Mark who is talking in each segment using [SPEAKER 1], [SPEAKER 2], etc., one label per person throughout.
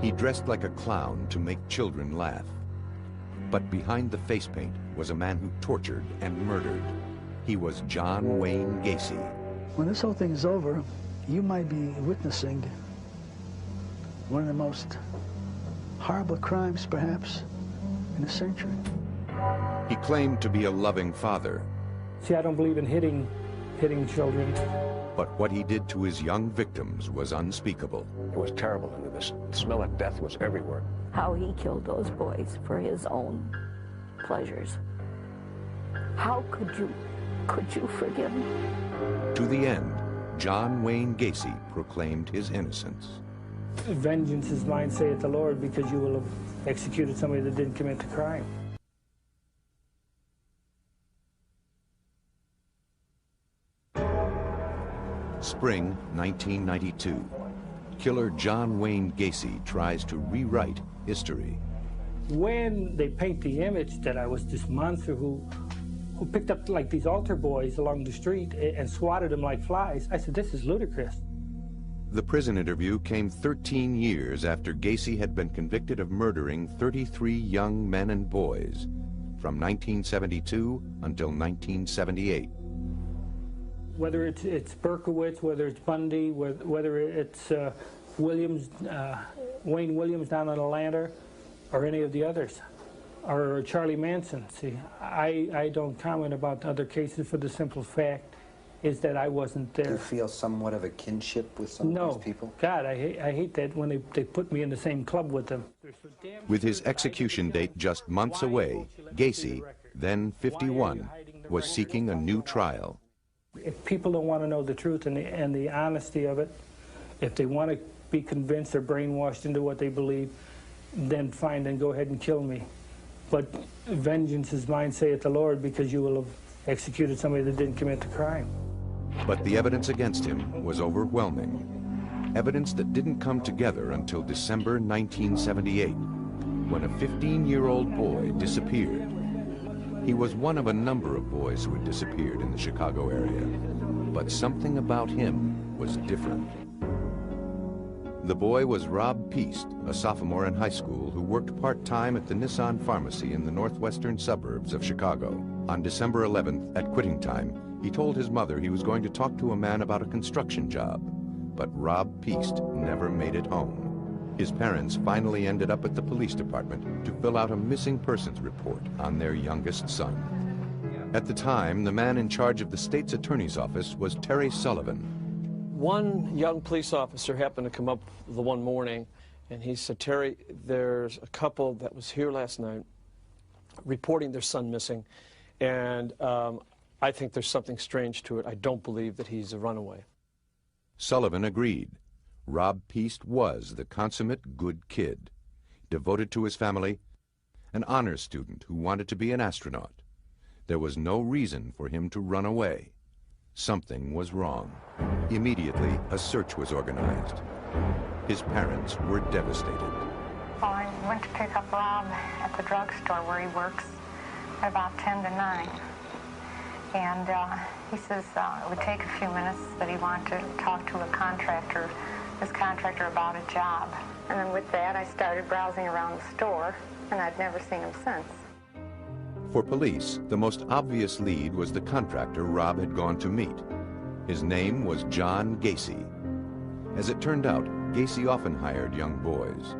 [SPEAKER 1] He dressed like a clown to make children laugh. But behind the face paint was a man who tortured and murdered. He was John Wayne Gacy.
[SPEAKER 2] When this whole thing is over, you might be witnessing one of the most horrible crimes, perhaps, in a century.
[SPEAKER 1] He claimed to be a loving father.
[SPEAKER 3] See, I don't believe in hitting children.
[SPEAKER 1] But what he did to his young victims was unspeakable.
[SPEAKER 4] It was terrible. The smell of death was everywhere.
[SPEAKER 5] How he killed those boys for his own pleasures. How could you forgive him?
[SPEAKER 1] To the end, John Wayne Gacy proclaimed his innocence.
[SPEAKER 3] Vengeance is mine, saith the Lord, because you will have executed somebody that didn't commit the crime.
[SPEAKER 1] Spring 1992. Killer John Wayne Gacy tries to rewrite history.
[SPEAKER 3] When they paint the image that I was this monster who picked up like these altar boys along the street and swatted them like flies, I said, this is ludicrous.
[SPEAKER 1] The prison interview came 13 years after Gacy had been convicted of murdering 33 young men and boys from 1972 until 1978.
[SPEAKER 3] Whether it's Berkowitz, whether it's Bundy, whether it's Williams, Wayne Williams down in Atlanta, or any of the others, or Charlie Manson. See, I don't comment about other cases for the simple fact is that I wasn't there.
[SPEAKER 6] Do you feel somewhat of a kinship with some of these people?
[SPEAKER 3] God, I hate that when they put me in the same club with them.
[SPEAKER 1] With his execution date just months away, Gacy, then 51, was seeking a new trial.
[SPEAKER 3] If people don't want to know the truth and the honesty of it, if they want to be convinced or brainwashed into what they believe, then fine, then go ahead and kill me. But vengeance is mine, saith the Lord, because you will have executed somebody that didn't commit the crime.
[SPEAKER 1] But the evidence against him was overwhelming. Evidence that didn't come together until December 1978, when a 15-year-old boy disappeared. He was one of a number of boys who had disappeared in the Chicago area, but something about him was different. The boy was Rob Peast, a sophomore in high school who worked part-time at the Nissan pharmacy in the northwestern suburbs of Chicago. On December 11th, at quitting time, he told his mother he was going to talk to a man about a construction job, but Rob Peast never made it home. His parents finally ended up at the police department to fill out a missing persons report on their youngest son. At the time, the man in charge of the state's attorney's office was Terry Sullivan.
[SPEAKER 7] One young police officer happened to come up the one morning, and he said, Terry, there's a couple that was here last night reporting their son missing, and I think there's something strange to it. I don't believe that he's a runaway.
[SPEAKER 1] Sullivan agreed. Rob Peast was the consummate good kid, devoted to his family, an honors student who wanted to be an astronaut. There was no reason for him to run away. Something was wrong. Immediately, a search was organized. His parents were devastated.
[SPEAKER 8] I went to pick up Rob at the drugstore where he works at about 10 to 9. And he says it would take a few minutes, that he wanted to talk to this contractor about a job. And then with that, I started browsing around the store, and I'd never seen him since.
[SPEAKER 1] For police, the most obvious lead was the contractor Rob had gone to meet. His name was John Gacy. As it turned out, Gacy often hired young boys.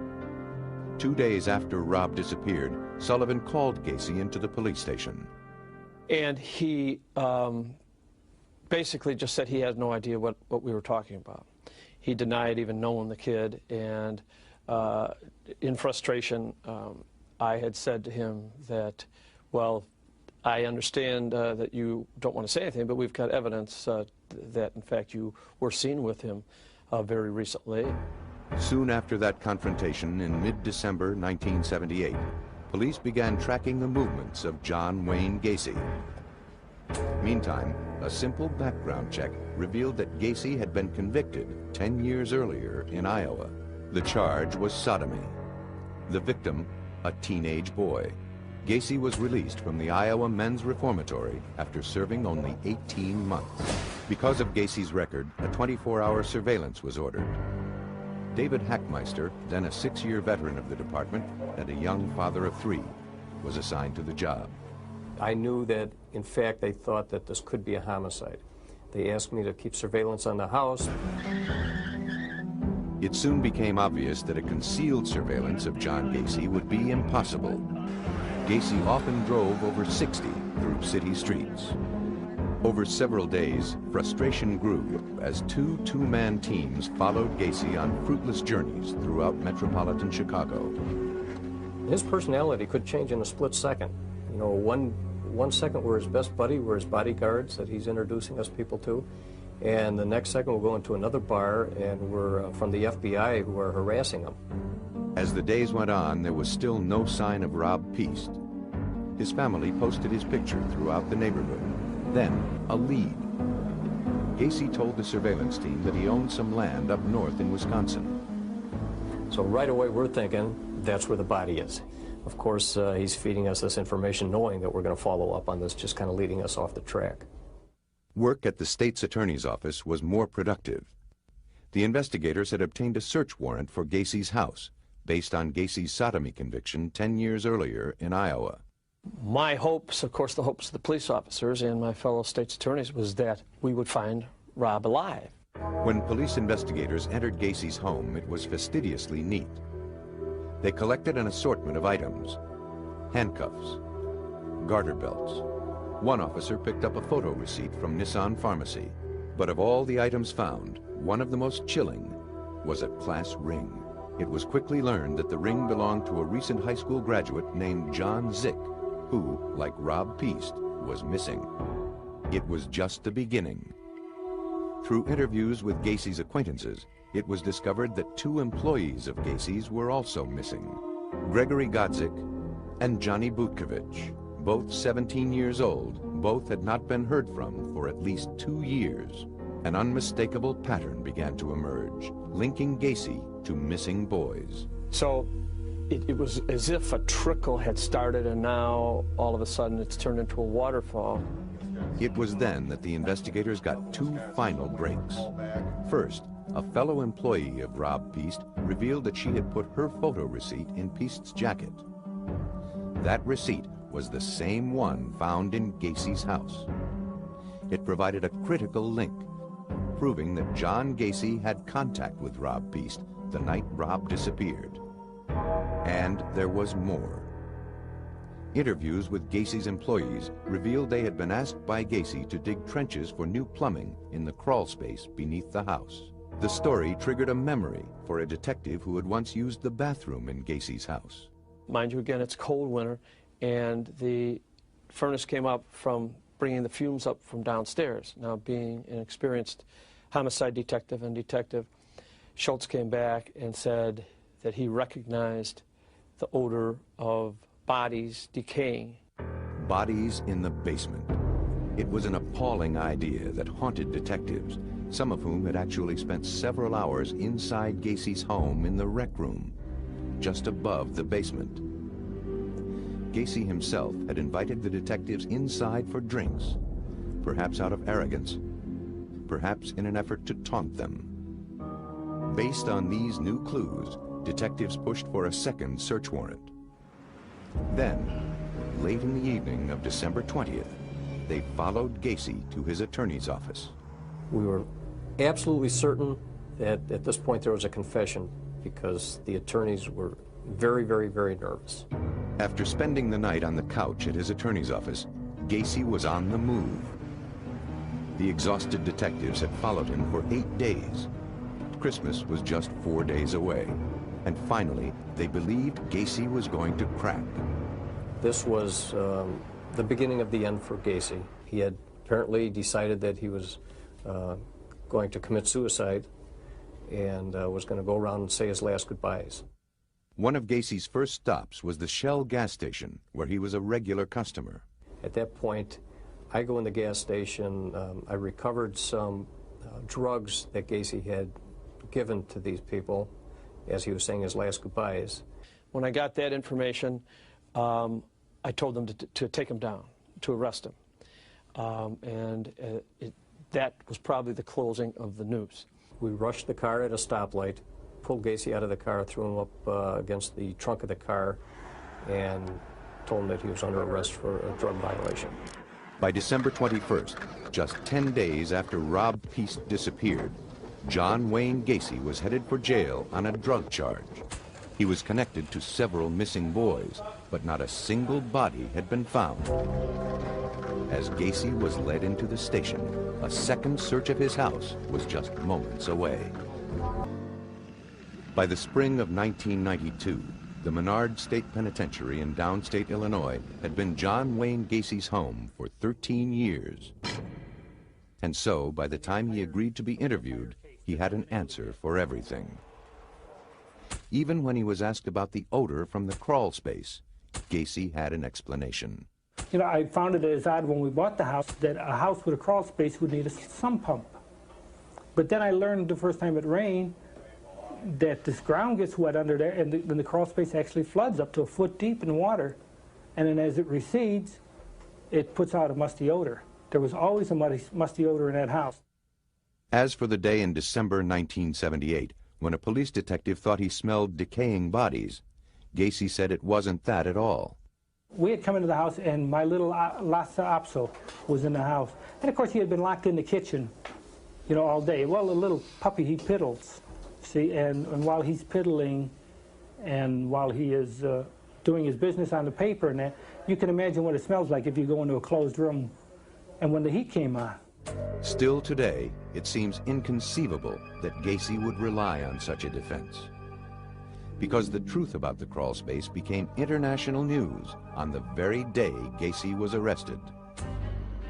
[SPEAKER 1] 2 days after Rob disappeared, Sullivan called Gacy into the police station.
[SPEAKER 7] And he basically just said he had no idea what we were talking about. He denied even knowing the kid, and in frustration, I had said to him that, well, I understand that you don't want to say anything, but we've got evidence that, in fact, you were seen with him very recently.
[SPEAKER 1] Soon after that confrontation in mid-December 1978, police began tracking the movements of John Wayne Gacy. Meantime, a simple background check revealed that Gacy had been convicted 10 years earlier in Iowa. The charge was sodomy. The victim, a teenage boy. Gacy was released from the Iowa Men's Reformatory after serving only 18 months. Because of Gacy's record, a 24-hour surveillance was ordered. David Hackmeister, then a 6-year veteran of the department and a young father of 3, was assigned to the job.
[SPEAKER 4] I knew that, in fact, they thought that this could be a homicide. They asked me to keep surveillance on the house.
[SPEAKER 1] It soon became obvious that a concealed surveillance of John Gacy would be impossible. Gacy often drove over 60 through city streets. Over several days, frustration grew as 2 two-man teams followed Gacy on fruitless journeys throughout metropolitan Chicago.
[SPEAKER 4] His personality could change in a split second. You know, one second we're his best buddy, we're his bodyguards that he's introducing us people to, and the next second we'll go into another bar and we're from the FBI who are harassing him.
[SPEAKER 1] As the days went on, there was still no sign of Rob Piest. His family posted his picture throughout the neighborhood. Then, a lead. Gacy told the surveillance team that he owned some land up north in Wisconsin.
[SPEAKER 4] So right away we're thinking that's where the body is. Of course, he's feeding us this information knowing that we're going to follow up on this, just kind of leading us off the track.
[SPEAKER 1] Work at the state's attorney's office was more productive. The investigators had obtained a search warrant for Gacy's house, based on Gacy's sodomy conviction 10 years earlier in Iowa.
[SPEAKER 7] My hopes, of course the hopes of the police officers and my fellow state's attorneys, was that we would find Rob alive.
[SPEAKER 1] When police investigators entered Gacy's home, it was fastidiously neat. They collected an assortment of items: handcuffs, garter belts. One officer picked up a photo receipt from Nissan Pharmacy. But of all the items found, one of the most chilling was a class ring. It was quickly learned that the ring belonged to a recent high school graduate named John Zick, who, like Rob Piest, was missing. It was just the beginning. Through interviews with Gacy's acquaintances, it was discovered that 2 employees of Gacy's were also missing: Gregory Godzik and Johnny Butkovich. Both 17 years old, both had not been heard from for at least 2 years. An unmistakable pattern began to emerge, linking Gacy to missing boys.
[SPEAKER 7] So it was as if a trickle had started and now all of a sudden it's turned into a waterfall.
[SPEAKER 1] It was then that the investigators got 2 final breaks. First, a fellow employee of Rob Piest revealed that she had put her photo receipt in Piest's jacket. That receipt was the same one found in Gacy's house. It provided a critical link, proving that John Gacy had contact with Rob Piest the night Rob disappeared. And there was more. Interviews with Gacy's employees revealed they had been asked by Gacy to dig trenches for new plumbing in the crawl space beneath the house. The story triggered a memory for a detective who had once used the bathroom in Gacy's house.
[SPEAKER 7] Mind you, again, it's cold winter, and the furnace came up from bringing the fumes up from downstairs. Now, being an experienced homicide detective and Detective Schultz came back and said that he recognized the odor of bodies decaying.
[SPEAKER 1] Bodies in the basement. It was an appalling idea that haunted detectives, some of whom had actually spent several hours inside Gacy's home in the rec room, just above the basement. Gacy himself had invited the detectives inside for drinks, perhaps out of arrogance, perhaps in an effort to taunt them. Based on these new clues, detectives pushed for a second search warrant. Then, late in the evening of December 20th, they followed Gacy to his attorney's office.
[SPEAKER 4] We were absolutely certain that at this point there was a confession because the attorneys were very, very, very nervous.
[SPEAKER 1] After spending the night on the couch at his attorney's office, Gacy was on the move. The exhausted detectives had followed him for 8 days. Christmas was just 4 days away. And finally, they believed Gacy was going to crack.
[SPEAKER 4] This was the beginning of the end for Gacy. He had apparently decided that he was going to commit suicide and was going to go around and say his last goodbyes.
[SPEAKER 1] One of Gacy's first stops was the Shell gas station, where he was a regular customer.
[SPEAKER 4] At that point, I go in the gas station. I recovered some drugs that Gacy had given to these people as he was saying his last goodbyes.
[SPEAKER 7] When I got that information, I told them to take him down, to arrest him. That was probably the closing of the news.
[SPEAKER 4] We rushed the car at a stoplight, pulled Gacy out of the car, threw him up against the trunk of the car, and told him that he was under arrest for a drug violation.
[SPEAKER 1] By December 21st, just 10 days after Rob Peace disappeared, John Wayne Gacy was headed for jail on a drug charge. He was connected to several missing boys, but not a single body had been found. As Gacy was led into the station, a second search of his house was just moments away. By the spring of 1992, the Menard State Penitentiary in downstate Illinois had been John Wayne Gacy's home for 13 years. And so, by the time he agreed to be interviewed, he had an answer for everything. Even when he was asked about the odor from the crawl space, Gacy had an explanation.
[SPEAKER 3] You know, I found it as odd when we bought the house that a house with a crawl space would need a sump pump. But then I learned the first time it rained that this ground gets wet under there, and then the crawl space actually floods up to a foot deep in water. And then as it recedes, it puts out a musty odor. There was always a musty odor in that house.
[SPEAKER 1] As for the day in December 1978, when a police detective thought he smelled decaying bodies, Gacy said it wasn't that at all.
[SPEAKER 3] We had come into the house, and my little Lhasa Apso was in the house. And of course, he had been locked in the kitchen, you know, all day. Well, the little puppy, he piddles, see, and while he's piddling and while he is doing his business on the paper and that, you can imagine what it smells like if you go into a closed room and when the heat came on.
[SPEAKER 1] Still today, it seems inconceivable that Gacy would rely on such a defense. Because the truth about the crawl space became international news on the very day Gacy was arrested.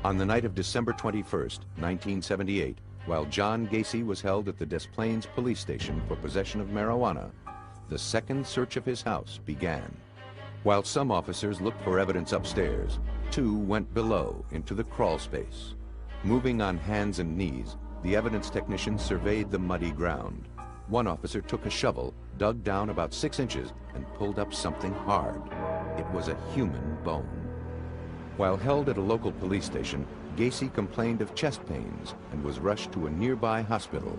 [SPEAKER 1] On the night of December 21st, 1978, while John Gacy was held at the Des Plaines police station for possession of marijuana, the second search of his house began. While some officers looked for evidence upstairs, two went below into the crawl space. Moving on hands and knees, the evidence technicians surveyed the muddy ground. One officer took a shovel, dug down about 6 inches, and pulled up something hard. It was a human bone. While held at a local police station, Gacy complained of chest pains and was rushed to a nearby hospital.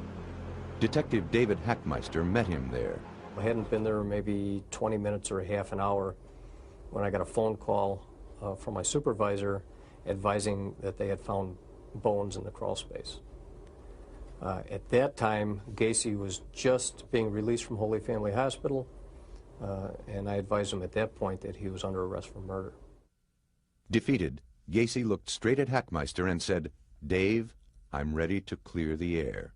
[SPEAKER 1] Detective David Hackmeister met him there.
[SPEAKER 4] I hadn't been there maybe 20 minutes or a half an hour when I got a phone call from my supervisor advising that they had found bones in the crawl space. At that time, Gacy was just being released from Holy Family Hospital, and I advised him at that point that he was under arrest for murder.
[SPEAKER 1] Defeated, Gacy looked straight at Hackmeister and said, "Dave, I'm ready to clear the air."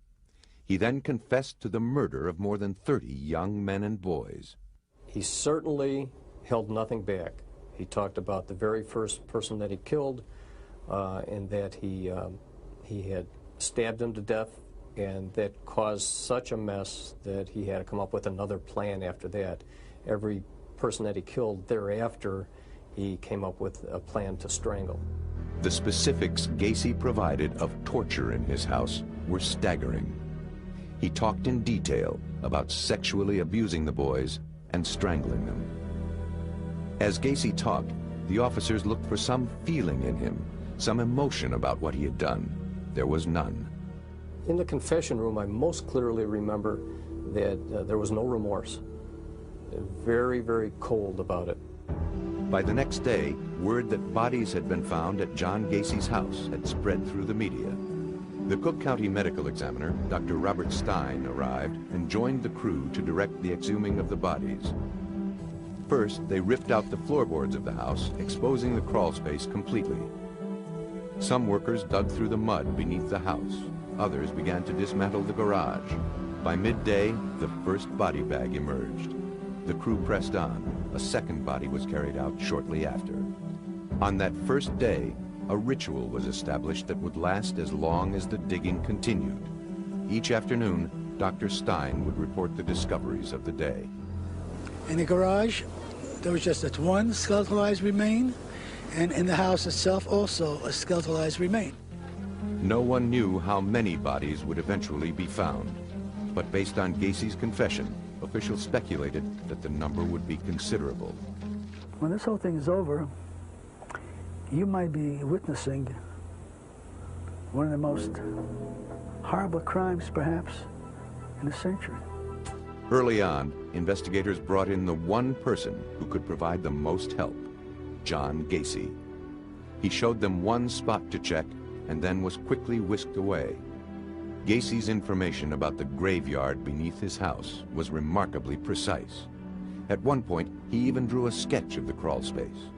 [SPEAKER 1] He then confessed to the murder of more than 30 young men and boys.
[SPEAKER 4] He certainly held nothing back. He talked about the very first person that he killed, and that he had stabbed him to death, and that caused such a mess that he had to come up with another plan after that. Every person that he killed thereafter, he came up with a plan to strangle.
[SPEAKER 1] The specifics Gacy provided of torture in his house were staggering. He talked in detail about sexually abusing the boys and strangling them. As Gacy talked, the officers looked for some feeling in him, some emotion about what he had done. There was none.
[SPEAKER 4] In the confession room, I most clearly remember that there was no remorse. Very, very cold about it.
[SPEAKER 1] By the next day, word that bodies had been found at John Gacy's house had spread through the media. The Cook County medical examiner, Dr. Robert Stein, arrived and joined the crew to direct the exhuming of the bodies. First, they ripped out the floorboards of the house, exposing the crawl space completely. Some workers dug through the mud beneath the house. Others began to dismantle the garage. By midday, the first body bag emerged. The crew pressed on. A second body was carried out shortly after. On that first day, a ritual was established that would last as long as the digging continued. Each afternoon, Dr. Stein would report the discoveries of the day.
[SPEAKER 2] In the garage, there was just that one skeletalized remain, and in the house itself also a skeletalized remain.
[SPEAKER 1] No one knew how many bodies would eventually be found, but based on Gacy's confession, officials speculated that the number would be considerable.
[SPEAKER 2] When this whole thing is over, you might be witnessing one of the most horrible crimes, perhaps, in a century.
[SPEAKER 1] Early on, investigators brought in the one person who could provide the most help, John Gacy. He showed them one spot to check and then was quickly whisked away. Gacy's information about the graveyard beneath his house was remarkably precise. At one point, he even drew a sketch of the crawl space.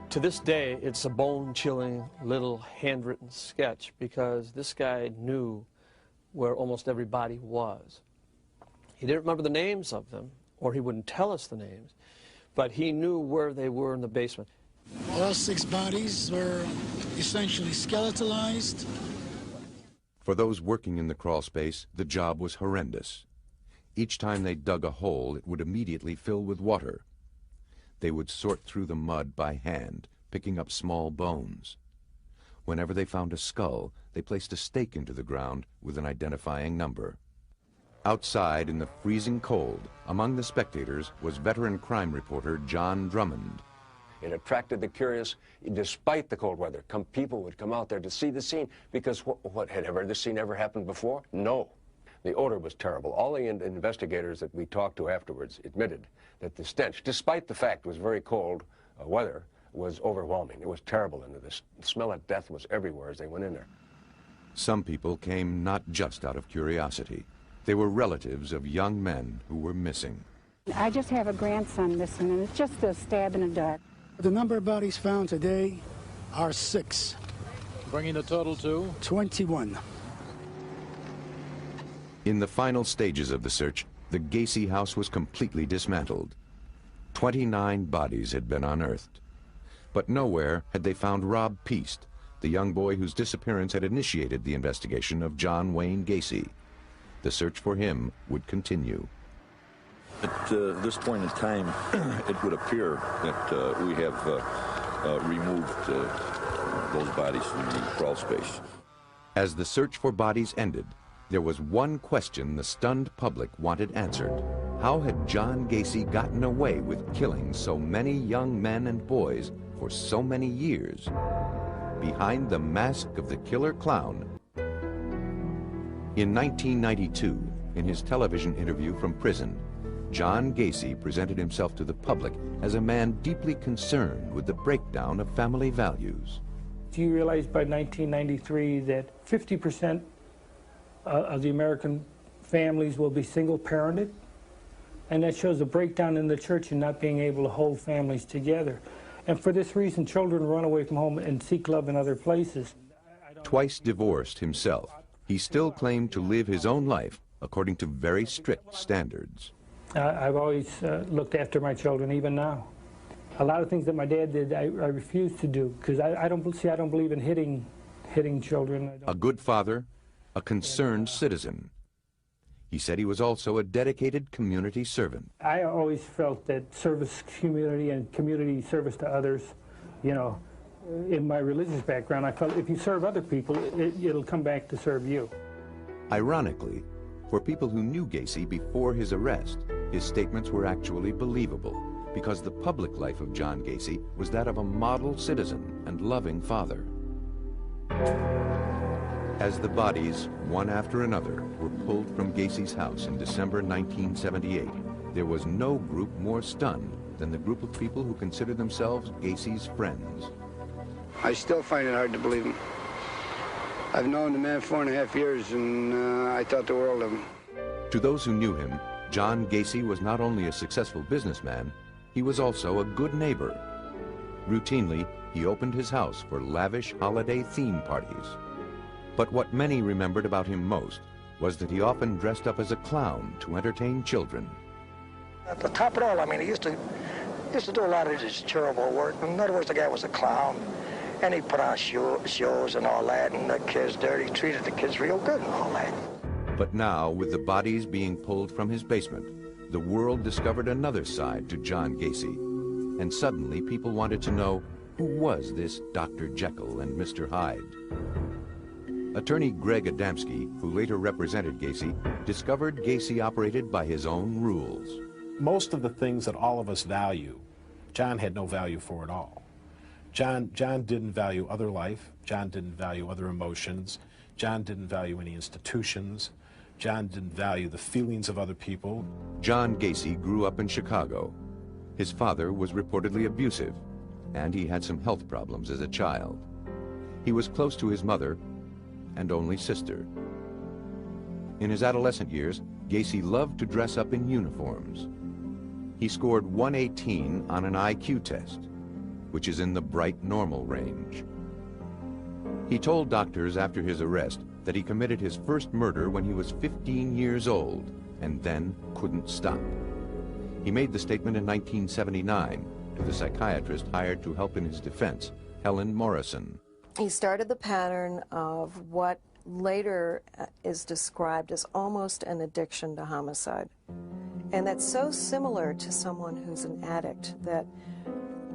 [SPEAKER 7] To this day, it's a bone-chilling little handwritten sketch because this guy knew where almost every body was. He didn't remember the names of them, or he wouldn't tell us the names, but he knew where they were in the basement.
[SPEAKER 9] All 6 bodies were essentially skeletalized.
[SPEAKER 1] For those working in the crawl space, the job was horrendous. Each time they dug a hole, it would immediately fill with water. They would sort through the mud by hand, picking up small bones. Whenever they found a skull, they placed a stake into the ground with an identifying number. Outside in the freezing cold, among the spectators was veteran crime reporter John Drummond.
[SPEAKER 10] It attracted the curious, despite the cold weather. People would come out there to see the scene because what had this scene ever happened before? No. The odor was terrible. All the investigators that we talked to afterwards admitted that the stench, despite the fact it was very cold weather, was overwhelming. It was terrible in there. The smell of death was everywhere as they went in there.
[SPEAKER 1] Some people came not just out of curiosity. They were relatives of young men who were missing.
[SPEAKER 11] I just have a grandson missing, and it's just a stab in the dark.
[SPEAKER 9] The number of bodies found today are 6.
[SPEAKER 12] Bringing the total to?
[SPEAKER 9] 21.
[SPEAKER 1] In the final stages of the search, the Gacy house was completely dismantled. 29 bodies had been unearthed. But nowhere had they found Rob Peast, the young boy whose disappearance had initiated the investigation of John Wayne Gacy. The search for him would continue.
[SPEAKER 13] At this point in time, it would appear that we have removed those bodies from the crawl space.
[SPEAKER 1] As the search for bodies ended, there was one question the stunned public wanted answered. How had John Gacy gotten away with killing so many young men and boys for so many years? Behind the mask of the killer clown. In 1992, in his television interview from prison, John Gacy presented himself to the public as a man deeply concerned with the breakdown of family values.
[SPEAKER 3] Do you realize by 1993 that 50% of the American families will be single-parented? And that shows a breakdown in the church and not being able to hold families together. And for this reason, children run away from home and seek love in other places.
[SPEAKER 1] Twice divorced himself, he still claimed to live his own life according to very strict standards.
[SPEAKER 3] I've always looked after my children, even now. A lot of things that my dad did, I refuse to do, because I don't believe in hitting children.
[SPEAKER 1] A good father, a concerned citizen. He said he was also a dedicated community servant.
[SPEAKER 3] I always felt that service community and community service to others, you know, in my religious background, I felt if you serve other people, it'll come back to serve you.
[SPEAKER 1] Ironically, for people who knew Gacy before his arrest, his statements were actually believable because the public life of John Gacy was that of a model citizen and loving father. As the bodies, one after another, were pulled from Gacy's house in December 1978, there was no group more stunned than the group of people who considered themselves Gacy's friends.
[SPEAKER 14] I still find it hard to believe him. I've known the man 4.5 years, and I thought the world of him.
[SPEAKER 1] To those who knew him, John Gacy was not only a successful businessman, he was also a good neighbor. Routinely, he opened his house for lavish holiday theme parties. But what many remembered about him most was that he often dressed up as a clown to entertain children.
[SPEAKER 15] At the top of it all, I mean, he used to do a lot of his charitable work. In other words, the guy was a clown, and he put on shows and all that, and the kids there, he treated the kids real good and all that.
[SPEAKER 1] But now, with the bodies being pulled from his basement, the world discovered another side to John Gacy. And suddenly, people wanted to know, who was this Dr. Jekyll and Mr. Hyde? Attorney Greg Adamski, who later represented Gacy, discovered Gacy operated by his own rules.
[SPEAKER 16] Most of the things that all of us value, John had no value for at all. John didn't value other life. John didn't value other emotions. John didn't value any institutions. John didn't value the feelings of other people.
[SPEAKER 1] John Gacy grew up in Chicago. His father was reportedly abusive, and he had some health problems as a child. He was close to his mother and only sister. In his adolescent years, Gacy loved to dress up in uniforms. He scored 118 on an IQ test, which is in the bright normal range. He told doctors after his arrest that he committed his first murder when he was 15 years old and then couldn't stop. He made the statement in 1979 to the psychiatrist hired to help in his defense, Helen Morrison.
[SPEAKER 17] He started the pattern of what later is described as almost an addiction to homicide. And that's so similar to someone who's an addict that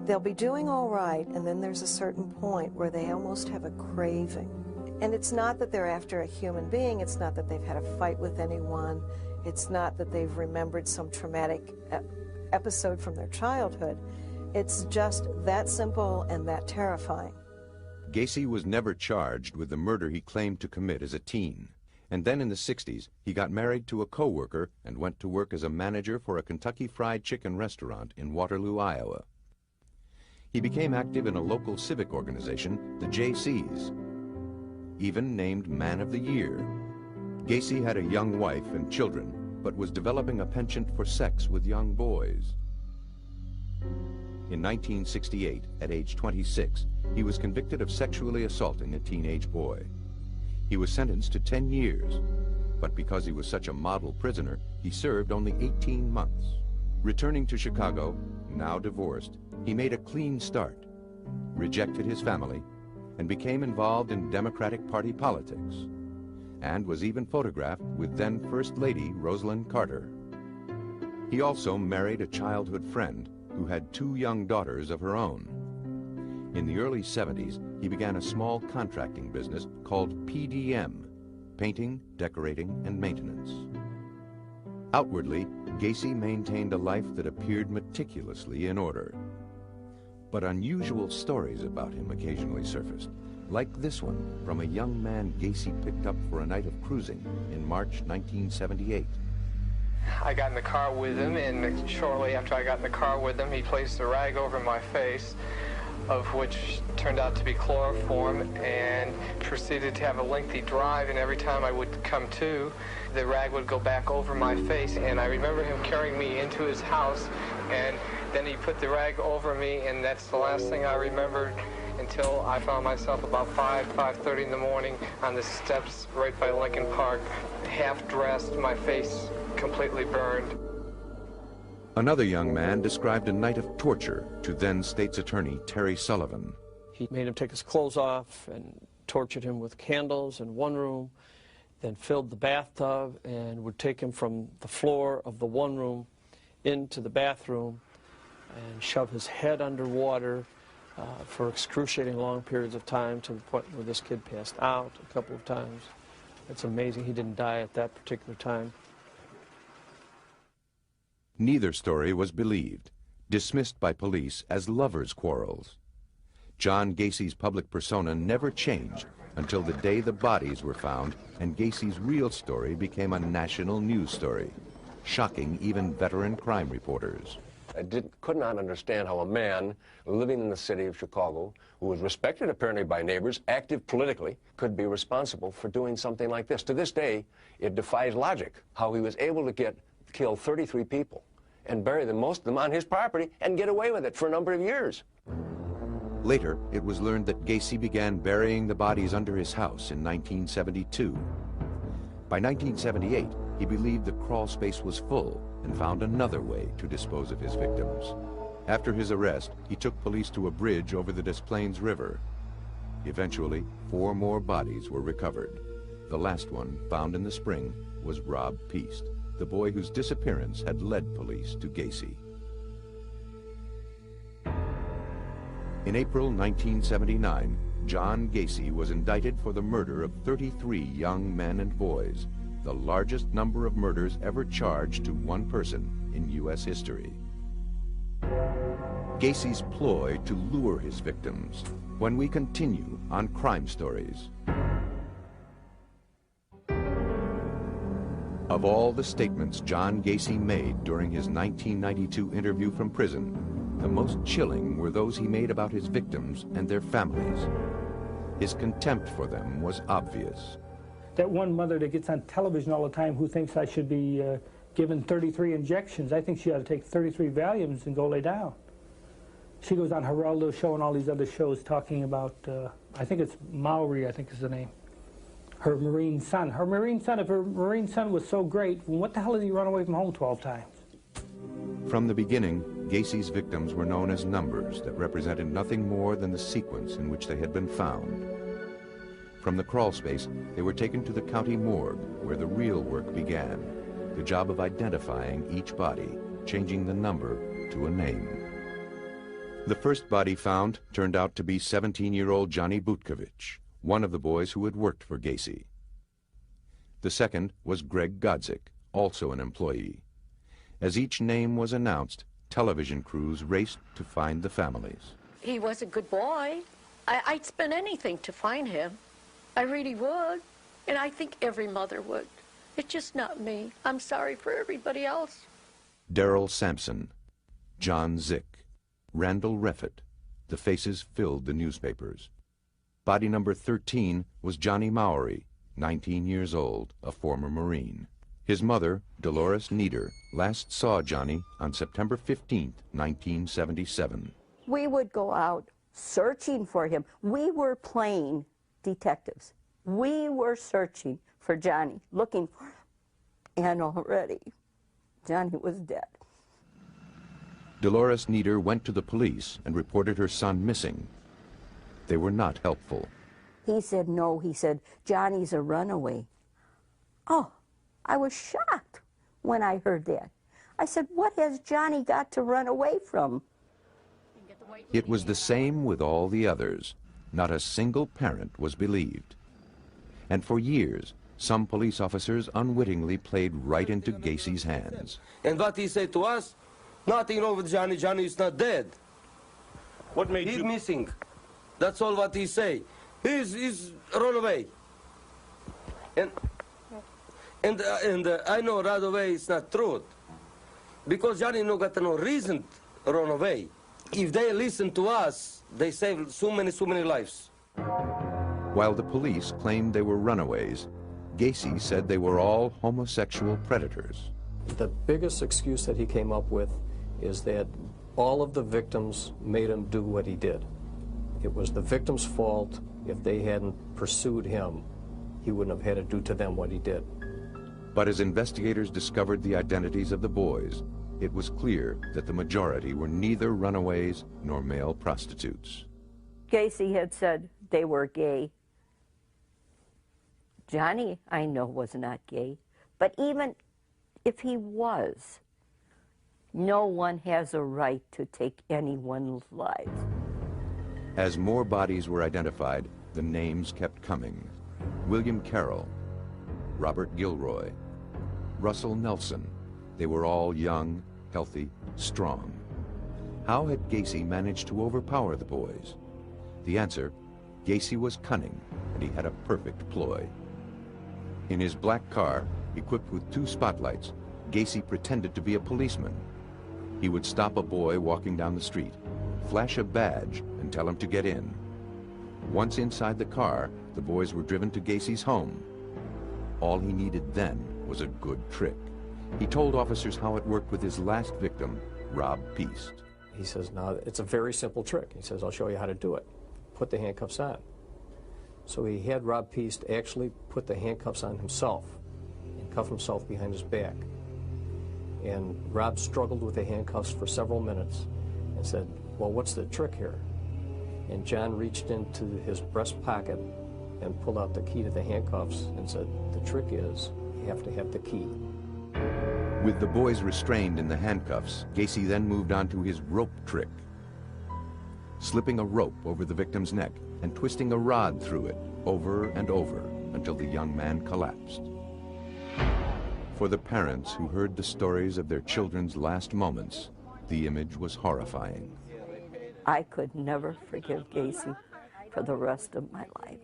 [SPEAKER 17] they'll be doing all right, and then there's a certain point where they almost have a craving. And it's not that they're after a human being, it's not that they've had a fight with anyone, it's not that they've remembered some traumatic episode from their childhood. It's just that simple and that terrifying.
[SPEAKER 1] Gacy was never charged with the murder he claimed to commit as a teen. And then in the 60s, he got married to a co-worker and went to work as a manager for a Kentucky Fried Chicken restaurant in Waterloo, Iowa. He became active in a local civic organization, the Jaycees, even named Man of the Year. Gacy had a young wife and children, but was developing a penchant for sex with young boys. In 1968, at age 26, he was convicted of sexually assaulting a teenage boy. He was sentenced to 10 years, but because he was such a model prisoner, he served only 18 months. Returning to Chicago, now divorced, he made a clean start, rejected his family, and became involved in Democratic Party politics, and was even photographed with then First Lady Rosalynn Carter. He also married a childhood friend who had 2 young daughters of her own. In the early 70s, he began a small contracting business called PDM, painting, decorating, and maintenance. Outwardly, Gacy maintained a life that appeared meticulously in order. But unusual stories about him occasionally surfaced, like this one from a young man Gacy picked up for a night of cruising in March 1978.
[SPEAKER 18] I got in the car with him, and shortly after I got in the car with him, he placed a rag over my face, of which turned out to be chloroform, and proceeded to have a lengthy drive, and every time I would come to, the rag would go back over my face, and I remember him carrying me into his house, and then he put the rag over me, and that's the last thing I remembered until I found myself about 5:30 in the morning on the steps right by Lincoln Park, half dressed, my face completely burned.
[SPEAKER 1] Another young man described a night of torture to then State's Attorney Terry Sullivan.
[SPEAKER 7] He made him take his clothes off and tortured him with candles in one room, then filled the bathtub and would take him from the floor of the one room into the bathroom and shove his head underwater for excruciating long periods of time, to the point where this kid passed out a couple of times. It's amazing he didn't die at that particular time.
[SPEAKER 1] Neither story was believed, dismissed by police as lovers' quarrels. John Gacy's public persona never changed until the day the bodies were found, and Gacy's real story became a national news story, shocking even veteran crime reporters.
[SPEAKER 10] I could not understand how a man living in the city of Chicago, who was respected apparently by neighbors, active politically, could be responsible for doing something like this. To this day, it defies logic how he was able to kill 33 people and bury most of them on his property and get away with it for a number of years.
[SPEAKER 1] Later, it was learned that Gacy began burying the bodies under his house in 1972. By 1978, he believed the crawl space was full and found another way to dispose of his victims. After his arrest, he took police to a bridge over the Des Plaines River. Eventually, 4 more bodies were recovered. The last one, found in the spring, was Rob Peast, the boy whose disappearance had led police to Gacy. In April 1979, John Gacy was indicted for the murder of 33 young men and boys, the largest number of murders ever charged to one person in U.S. history. Gacy's ploy to lure his victims, when we continue on Crime Stories. Of all the statements John Gacy made during his 1992 interview from prison, the most chilling were those he made about his victims and their families. His contempt for them was obvious.
[SPEAKER 3] That one mother that gets on television all the time who thinks I should be given 33 injections, I think she ought to take 33 Valiums and go lay down. She goes on Geraldo show and all these other shows talking about, I think it's Maori, I think is the name. Her Marine son. Her Marine son, if her Marine son was so great, what the hell did he run away from home 12 times?
[SPEAKER 1] From the beginning, Gacy's victims were known as numbers that represented nothing more than the sequence in which they had been found. From the crawl space, they were taken to the county morgue, where the real work began, the job of identifying each body, changing the number to a name. The first body found turned out to be 17-year-old Johnny Butkovich, one of the boys who had worked for Gacy. The second was Greg Godzik, also an employee. As each name was announced, television crews raced to find the families.
[SPEAKER 5] He was a good boy. I'd spend anything to find him. I really would. And I think every mother would. It's just not me. I'm sorry for everybody else.
[SPEAKER 1] Darrell Sampson, John Zick, Randall Reffett. The faces filled the newspapers. Body number 13 was Johnny Maori, 19 years old, a former Marine. His mother, Dolores Nieder, last saw Johnny on September 15, 1977.
[SPEAKER 5] We would go out searching for him. We were playing detectives. We were searching for Johnny, looking for him. And already, Johnny was dead.
[SPEAKER 1] Dolores Nieder went to the police and reported her son missing. They were not helpful.
[SPEAKER 5] He said, no, he said, Johnny's a runaway. Oh, I was shocked when I heard that. I said, what has Johnny got to run away from?
[SPEAKER 1] It was the same with all the others. Not a single parent was believed. And for years, some police officers unwittingly played right into Gacy's hands.
[SPEAKER 19] And what he said to us, nothing wrong with Johnny. Johnny is not dead.
[SPEAKER 12] What made
[SPEAKER 19] He's
[SPEAKER 12] you...
[SPEAKER 19] missing. That's all what he say. He's run away. And I know right away it's not true. Because Johnny no got no reason to run away. If they listen to us, they save so many lives.
[SPEAKER 1] While the police claimed they were runaways, Gacy said they were all homosexual predators.
[SPEAKER 4] The biggest excuse that he came up with is that all of the victims made him do what he did. It was the victim's fault. If they hadn't pursued him, he wouldn't have had to do to them what he did.
[SPEAKER 1] But as investigators discovered the identities of the boys, it was clear that the majority were neither runaways nor male prostitutes.
[SPEAKER 5] Gacy had said they were gay. Johnny, I know, was not gay. But even if he was, no one has a right to take anyone's lives.
[SPEAKER 1] As more bodies were identified, the names kept coming. William Carroll, Robert Gilroy, Russell Nelson. They were all young, healthy, strong. How had Gacy managed to overpower the boys? The answer, Gacy was cunning, and he had a perfect ploy. In his black car, equipped with 2 spotlights, Gacy pretended to be a policeman. He would stop a boy walking down the street, flash a badge, and tell him to get in. Once inside the car, the boys were driven to Gacy's home. All he needed then was a good trick. He told officers how it worked with his last victim, Rob Peast.
[SPEAKER 4] He says, now, it's a very simple trick. He says, I'll show you how to do it. Put the handcuffs on. So he had Rob Peast actually put the handcuffs on himself and cuff himself behind his back. And Rob struggled with the handcuffs for several minutes and said, well, what's the trick here? And John reached into his breast pocket and pulled out the key to the handcuffs and said, the trick is you have to have the key.
[SPEAKER 1] With the boys restrained in the handcuffs, Gacy then moved on to his rope trick. Slipping a rope over the victim's neck and twisting a rod through it over and over until the young man collapsed. For the parents who heard the stories of their children's last moments, the image was horrifying.
[SPEAKER 5] I could never forgive Gacy for the rest of my life.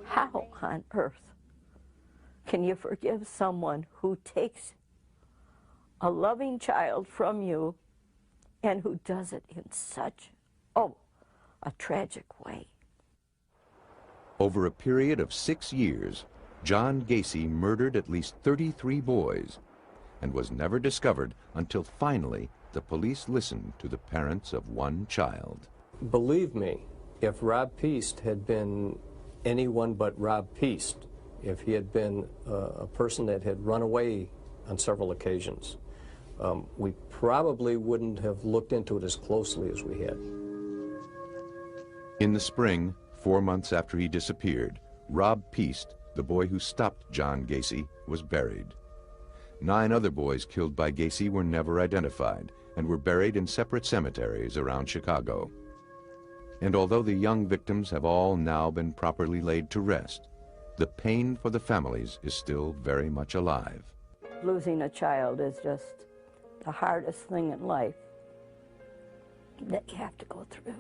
[SPEAKER 5] How on earth can you forgive someone who takes a loving child from you and who does it in such, a tragic way?
[SPEAKER 1] Over a period of 6 years, John Gacy murdered at least 33 boys and was never discovered until finally the police listened to the parents of one child.
[SPEAKER 4] Believe me, if Rob Peast had been anyone but Rob Peast, if he had been a person that had run away on several occasions, we probably wouldn't have looked into it as closely as we had.
[SPEAKER 1] In the spring, 4 months after he disappeared, Rob Peast, the boy who stopped John Gacy, was buried. 9 other boys killed by Gacy were never identified and were buried in separate cemeteries around Chicago. And although the young victims have all now been properly laid to rest, the pain for the families is still very much alive.
[SPEAKER 5] Losing a child is just the hardest thing in life that you have to go through.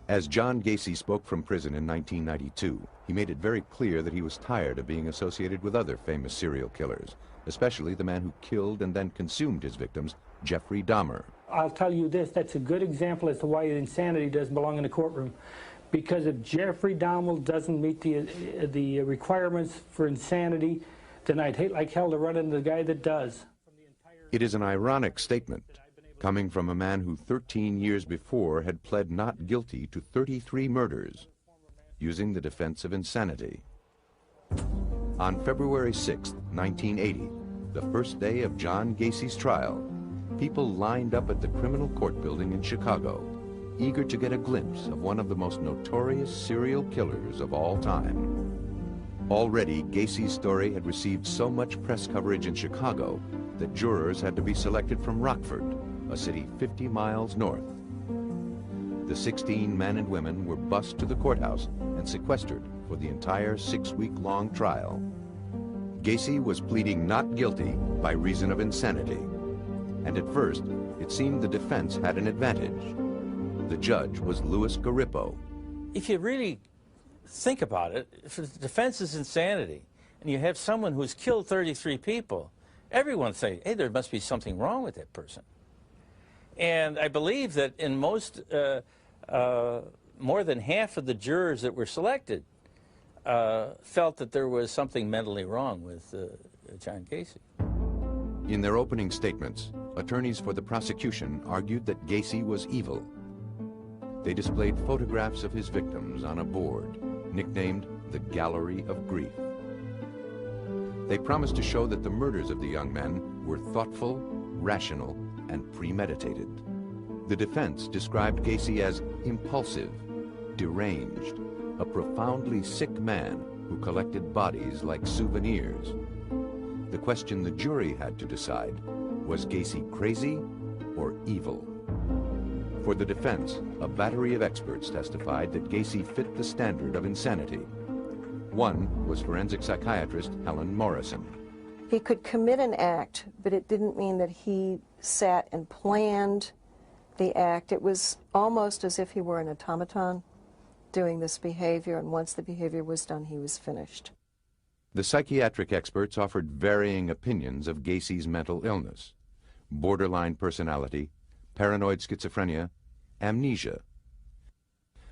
[SPEAKER 1] As John Gacy spoke from prison in 1992, he made it very clear that he was tired of being associated with other famous serial killers, especially the man who killed and then consumed his victims, Jeffrey Dahmer.
[SPEAKER 3] I'll tell you this, that's a good example as to why insanity doesn't belong in the courtroom. Because if Jeffrey Dahmer doesn't meet the requirements for insanity, then I'd hate like hell to run into the guy that does.
[SPEAKER 1] It is an ironic statement, coming from a man who 13 years before had pled not guilty to 33 murders, using the defense of insanity. On February 6, 1980, the first day of John Gacy's trial, people lined up at the criminal court building in Chicago, eager to get a glimpse of one of the most notorious serial killers of all time. Already, Gacy's story had received so much press coverage in Chicago that jurors had to be selected from Rockford, a city 50 miles north. The 16 men and women were bused to the courthouse and sequestered for the entire 6-week-long trial. Gacy was pleading not guilty by reason of insanity. And at first, it seemed the defense had an advantage. The judge was Louis Garippo.
[SPEAKER 20] If you really think about it, if the defense is insanity, and you have someone who's killed 33 people, everyone say, hey, there must be something wrong with that person. And I believe that in most, more than half of the jurors that were selected felt that there was something mentally wrong with John Gacy.
[SPEAKER 1] In their opening statements, attorneys for the prosecution argued that Gacy was evil. They displayed photographs of his victims on a board, nicknamed the Gallery of Grief. They promised to show that the murders of the young men were thoughtful, rational, and premeditated. The defense described Gacy as impulsive, deranged, a profoundly sick man who collected bodies like souvenirs. The question the jury had to decide, was Gacy crazy or evil? For the defense, a battery of experts testified that Gacy fit the standard of insanity. One was forensic psychiatrist Helen Morrison.
[SPEAKER 17] He could commit an act, but it didn't mean that he sat and planned the act. It was almost as if he were an automaton doing this behavior, and once the behavior was done, he was finished.
[SPEAKER 1] The psychiatric experts offered varying opinions of Gacy's mental illness: borderline personality, paranoid schizophrenia, amnesia.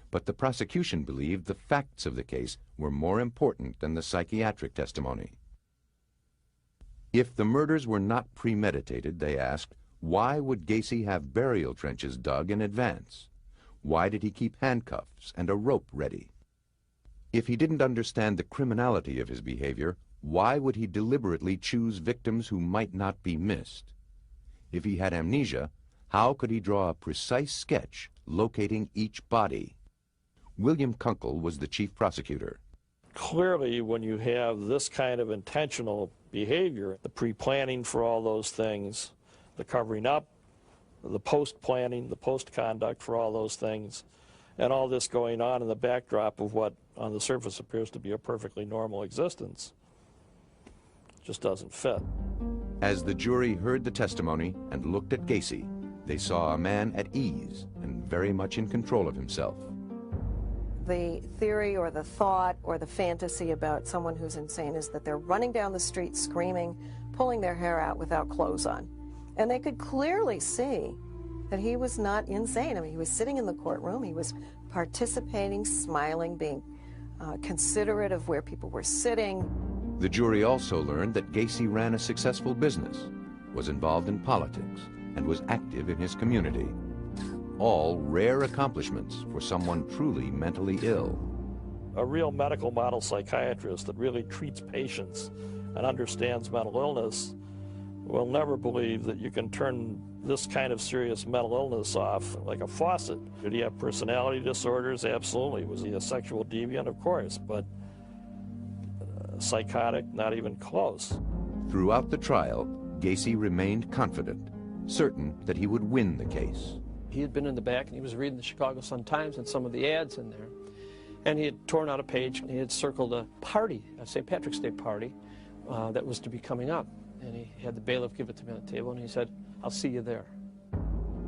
[SPEAKER 1] But the prosecution believed the facts of the case were more important than the psychiatric testimony. If the murders were not premeditated, they asked, why would Gacy have burial trenches dug in advance? Why did he keep handcuffs and a rope ready? If he didn't understand the criminality of his behavior, why would he deliberately choose victims who might not be missed? If he had amnesia, how could he draw a precise sketch locating each body? William Kunkel was the chief prosecutor.
[SPEAKER 7] Clearly, when you have this kind of intentional behavior, the pre-planning for all those things, the covering up, the post-planning, the post-conduct for all those things, and all this going on in the backdrop of what on the surface appears to be a perfectly normal existence, just doesn't fit.
[SPEAKER 1] As the jury heard the testimony and looked at Gacy, they saw a man at ease and very much in control of himself.
[SPEAKER 17] the theory or the thought or the fantasy about someone who's insane is that they're running down the street screaming, pulling their hair out without clothes on. And they could clearly see that he was not insane. I mean, he was sitting in the courtroom, he was participating, smiling, being considerate of where people were sitting.
[SPEAKER 1] The jury also learned that Gacy ran a successful business, was involved in politics, and was active in his community. All rare accomplishments for someone truly mentally ill.
[SPEAKER 7] A real medical model psychiatrist that really treats patients and understands mental illness will never believe that you can turn this kind of serious mental illness off like a faucet. Did he have personality disorders? Absolutely. Was he a sexual deviant? Of course, but psychotic? Not even close.
[SPEAKER 1] Throughout the trial, Gacy remained confident, certain that he would win the case.
[SPEAKER 7] He had been in the back and he was reading the Chicago Sun-Times and some of the ads in there. And he had torn out a page and he had circled a party, a St. Patrick's Day party, that was to be coming up. And he had the bailiff give it to me on the table and he said, "I'll see you there."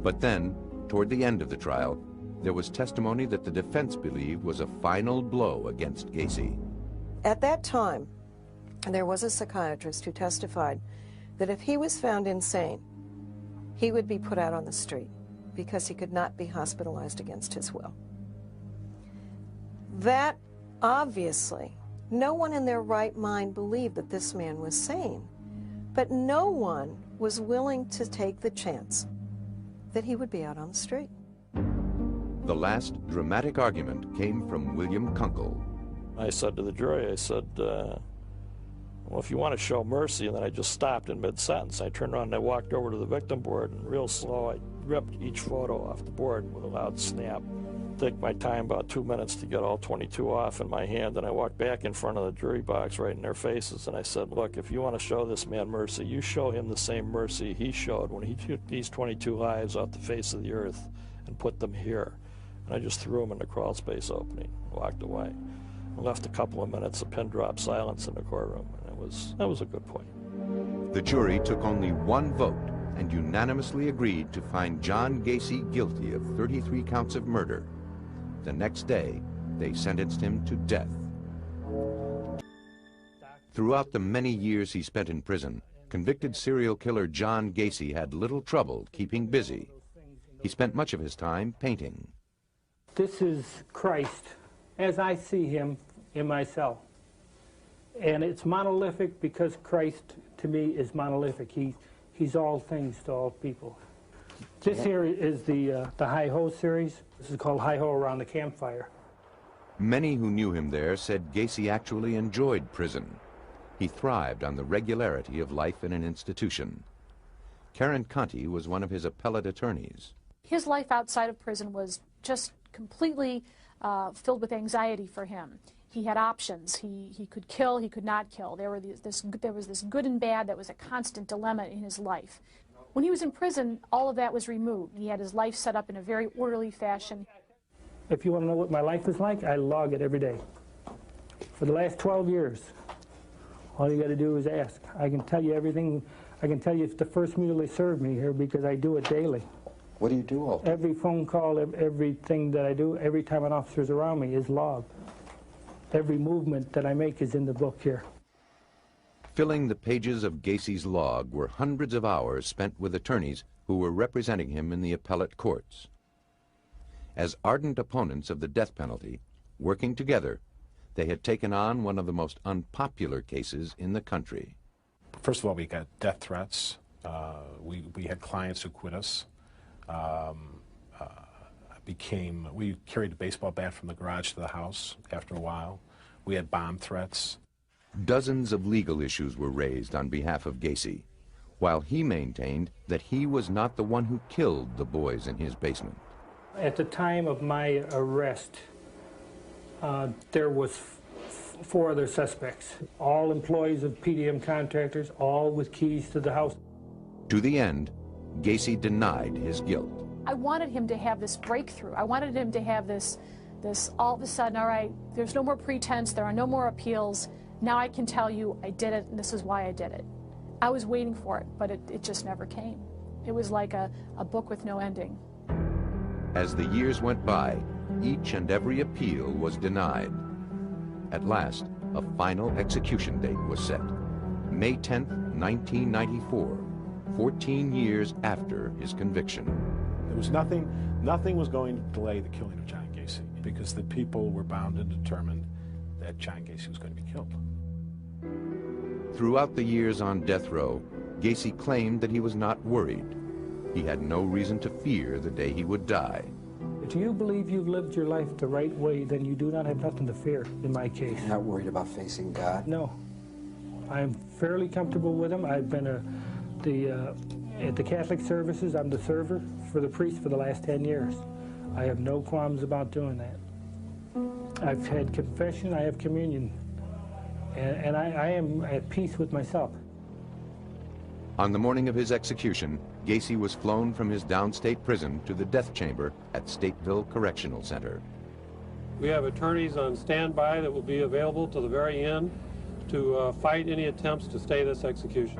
[SPEAKER 1] But then, toward the end of the trial, there was testimony that the defense believed was a final blow against Gacy.
[SPEAKER 17] At that time, there was a psychiatrist who testified that if he was found insane, he would be put out on the street because he could not be hospitalized against his will. That, obviously, no one in their right mind believed that this man was sane, but no one was willing to take the chance that he would be out on the street.
[SPEAKER 1] The last dramatic argument came from William Kunkel.
[SPEAKER 7] I said to the jury, I said, well, if you want to show mercy, and then I just stopped in mid-sentence. I turned around and I walked over to the victim board, and real slow, I ripped each photo off the board with a loud snap. Took my time, about 2 minutes, to get all 22 off in my hand, and I walked back in front of the jury box right in their faces, and I said, look, if you want to show this man mercy, you show him the same mercy he showed when he took these 22 lives off the face of the earth and put them here. And I just threw them in the crawl space opening, walked away. I left a couple of minutes of pin-drop silence in the courtroom, and that was a good point.
[SPEAKER 1] The jury took only one vote and unanimously agreed to find John Gacy guilty of 33 counts of murder. The next day, they sentenced him to death. Throughout the many years he spent in prison, convicted serial killer John Gacy had little trouble keeping busy. He spent much of his time painting.
[SPEAKER 3] This is Christ as I see him in my cell. And it's monolithic because Christ, to me, is monolithic. He's all things to all people. This here is the Hi-Ho series. This is called Hi-Ho Around the Campfire.
[SPEAKER 1] Many who knew him there said Gacy actually enjoyed prison. He thrived on the regularity of life in an institution. Karen Conti was one of his appellate attorneys.
[SPEAKER 21] His life outside of prison was just completely filled with anxiety for him. He had options. He could kill, he could not kill. There was this good and bad that was a constant dilemma in his life. When he was in prison, all of that was removed. He had his life set up in a very orderly fashion.
[SPEAKER 3] If you want to know what my life is like, I log it every day. For the last 12 years, all you got to do is ask. I can tell you everything. I can tell you the first meal they served me here because I do it daily.
[SPEAKER 6] What do you do all day?
[SPEAKER 3] Every phone call, everything that I do, every time an officer's around me is logged. Every movement that I make is in the book here.
[SPEAKER 1] Filling the pages of Gacy's log were hundreds of hours spent with attorneys who were representing him in the appellate courts. As ardent opponents of the death penalty, working together, they had taken on one of the most unpopular cases in the country.
[SPEAKER 16] First of all, we got death threats. We had clients who quit us. We carried a baseball bat from the garage to the house after a while. We had bomb threats.
[SPEAKER 1] Dozens of legal issues were raised on behalf of Gacy, while he maintained that he was not the one who killed the boys in his basement.
[SPEAKER 3] At the time of my arrest, there was 4 other suspects, all employees of PDM contractors, all with keys to the house.
[SPEAKER 1] To the end, Gacy denied his guilt.
[SPEAKER 21] I wanted him to have this breakthrough. I wanted him to have this all of a sudden, all right, there's no more pretense, there are no more appeals. Now I can tell you I did it, and this is why I did it. I was waiting for it, but it just never came. It was like a book with no ending.
[SPEAKER 1] As the years went by, each and every appeal was denied. At last, a final execution date was set, May 10th, 1994, 14 years after his conviction.
[SPEAKER 16] There was nothing was going to delay the killing of John Gacy, because the people were bound and determined that John Gacy was going to be killed.
[SPEAKER 1] Throughout the years on death row, Gacy claimed that he was not worried. He had no reason to fear the day he would die.
[SPEAKER 3] If you believe you've lived your life the right way, then you do not have nothing to fear, in my case.
[SPEAKER 6] You're not worried about facing God?
[SPEAKER 3] No. I'm fairly comfortable with him. I've been at the Catholic services, I'm the server for the priest for the last 10 years. I have no qualms about doing that. I've had confession, I have communion, and I am at peace with myself.
[SPEAKER 1] On the morning of his execution, Gacy was flown from his downstate prison to the death chamber at Stateville Correctional Center.
[SPEAKER 12] We have attorneys on standby that will be available to the very end to fight any attempts to stay this execution.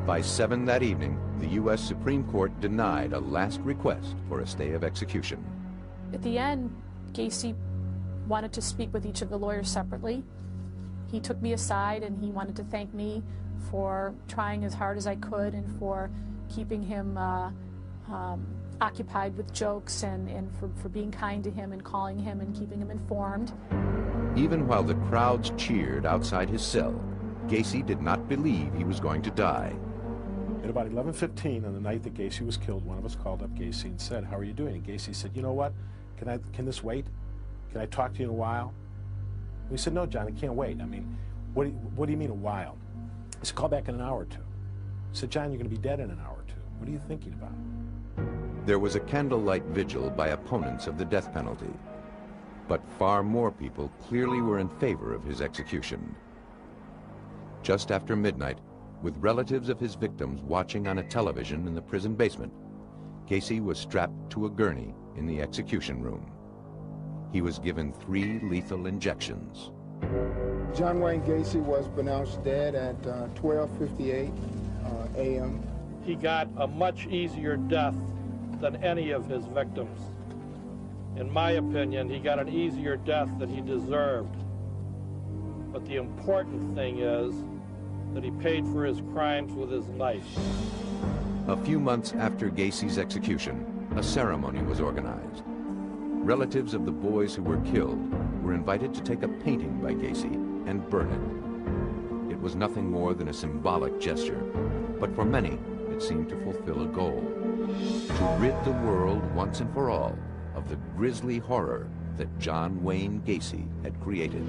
[SPEAKER 1] By 7 that evening, the U.S. Supreme Court denied a last request for a stay of execution.
[SPEAKER 21] At the end, Gacy wanted to speak with each of the lawyers separately. He took me aside and he wanted to thank me for trying as hard as I could and for keeping him occupied with jokes and for being kind to him and calling him and keeping him informed.
[SPEAKER 1] Even while the crowds cheered outside his cell, Gacy did not believe he was going to die.
[SPEAKER 16] At about 11:15 on the night that Gacy was killed, one of us called up Gacy and said, "How are you doing?" And Gacy said, "You know what? Can this wait? Can I talk to you in a while?" We said, "No, John, I can't wait. I mean, what do you mean a while?" He said, "Call back in an hour or two." I said, "John, you're going to be dead in an hour or two. What are you thinking about?"
[SPEAKER 1] There was a candlelight vigil by opponents of the death penalty, but far more people clearly were in favor of his execution. Just after midnight, with relatives of his victims watching on a television in the prison basement, Gacy was strapped to a gurney in the execution room. He was given 3 lethal injections.
[SPEAKER 8] John Wayne Gacy was pronounced dead at 12:58 a.m.
[SPEAKER 12] He got a much easier death than any of his victims. In my opinion, he got an easier death than he deserved. But the important thing is that he paid for his crimes with his life.
[SPEAKER 1] A few months after Gacy's execution, a ceremony was organized. Relatives of the boys who were killed were invited to take a painting by Gacy and burn it. It was nothing more than a symbolic gesture, but for many, it seemed to fulfill a goal: to rid the world once and for all of the grisly horror that John Wayne Gacy had created.